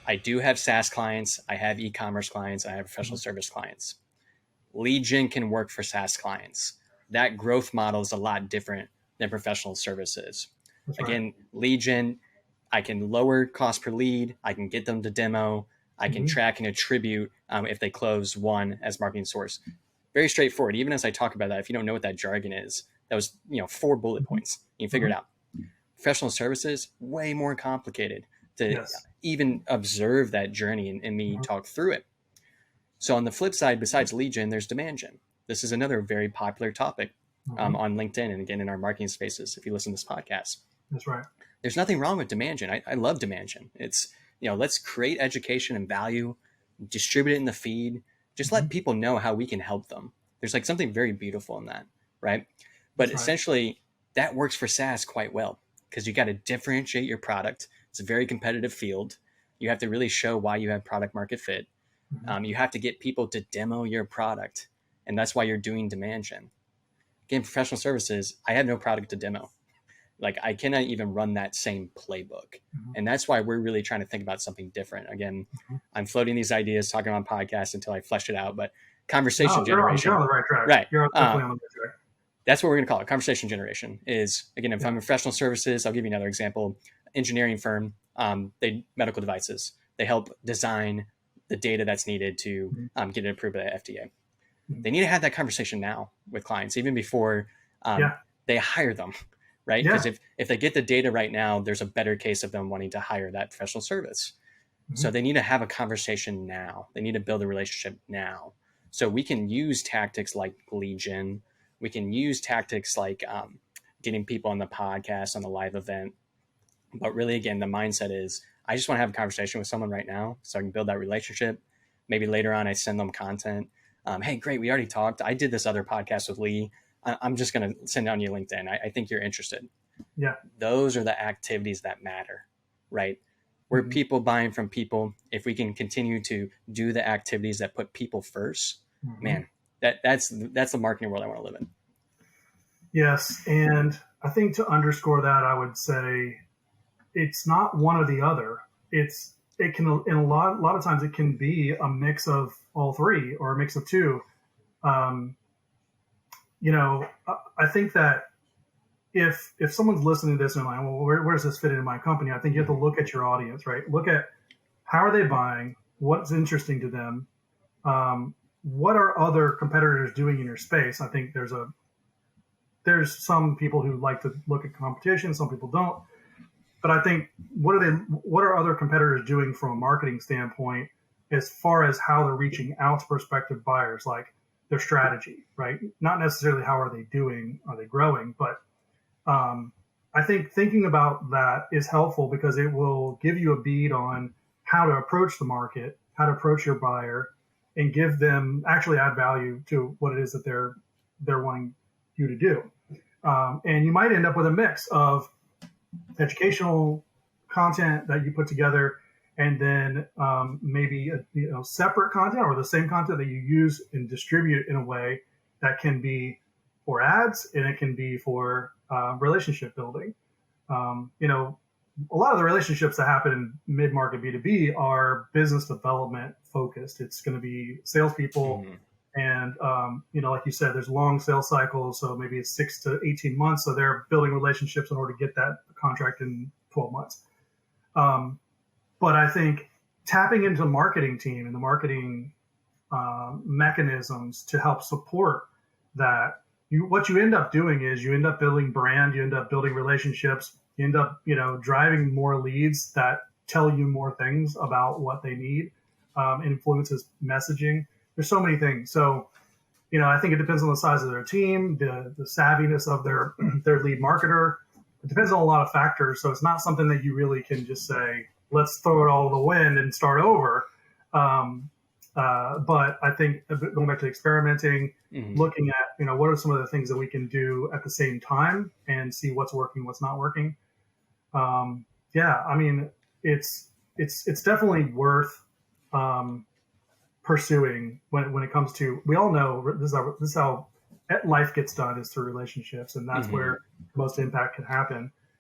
I do have SaaS clients. I have e-commerce clients. I have professional service clients. Lead gen can work for SaaS clients. That growth model is a lot different than professional services. That's Again, right. lead gen, I can lower cost per lead. I can get them to demo. I can track and attribute if they close one as marketing source. Very straightforward. Even as I talk about that, if you don't know what that jargon is, that was 4 bullet points. You can figure it out. Professional services, way more complicated to even observe that journey and me talk through it. So on the flip side, besides lead gen, there's demand gen. This is another very popular topic on LinkedIn and again in our marketing spaces. If you listen to this podcast, that's right. There's nothing wrong with demand gen. I love demand gen. It's let's create education and value, distribute it in the feed. Just let people know how we can help them. There's like something very beautiful in that, right? But essentially, that works for SaaS quite well because you got to differentiate your product. It's a very competitive field. You have to really show why you have product market fit. You have to get people to demo your product. And that's why you're doing demand gen. Again, professional services, I have no product to demo. Like I cannot even run that same playbook. And that's why we're really trying to think about something different. Again, I'm floating these ideas, talking on podcasts until I flesh it out, but conversation generation. You're on the right track. Right. You're definitely on the right track. That's what we're going to call it. Conversation generation is, again, if I'm in professional services, I'll give you another example. Engineering firm, they medical devices. They help design the data that's needed to get it approved by the FDA. They need to have that conversation now with clients, even before they hire them, right? Because if they get the data right now, there's a better case of them wanting to hire that professional service. So they need to have a conversation now. They need to build a relationship now. So we can use tactics like lead gen. We can use tactics like getting people on the podcast, on the live event. But really, again, the mindset is, I just want to have a conversation with someone right now so I can build that relationship. Maybe later on, I send them content. Hey, great, we already talked. I did this other podcast with Lee. I'm just going to send it on your LinkedIn. I think you're interested. Yeah. Those are the activities that matter, right? We're people buying from people. If we can continue to do the activities that put people first, man, that's the marketing world I want to live in. Yes. And I think to underscore that, I would say it's not one or the other. It can, in a lot of times it can be a mix of all three or a mix of two. I think that if someone's listening to this and like, well, where does this fit into my company? I think you have to look at your audience, right? Look at how are they buying? What's interesting to them? What are other competitors doing in your space? I think there's some people who like to look at competition. Some people don't. But I think what are other competitors doing from a marketing standpoint as far as how they're reaching out to prospective buyers, like their strategy, right? Not necessarily how are they doing, are they growing, but I think thinking about that is helpful because it will give you a bead on how to approach the market, how to approach your buyer, and give them actually add value to what it is that they're wanting you to do. And you might end up with a mix of educational content that you put together, and then maybe separate content or the same content that you use and distribute in a way that can be for ads and it can be for relationship building. A lot of the relationships that happen in mid-market B2B are business development focused. It's going to be salespeople. And, like you said, there's long sales cycles. So maybe it's 6 to 18 months. So they're building relationships in order to get that contract in 12 months. But I think tapping into the marketing team and the marketing mechanisms to help support that, what you end up doing is you end up building brand, you end up building relationships, you end up, driving more leads that tell you more things about what they need, influences messaging. There's so many things. So, I think it depends on the size of their team, the savviness of their lead marketer. It depends on a lot of factors. So it's not something that you really can just say, let's throw it all to the wind and start over. But I think going back to experimenting, looking at, what are some of the things that we can do at the same time and see what's working, what's not working. It's definitely worth pursuing when it comes to, we all know this is how life gets done is through relationships. And that's where most impact can happen.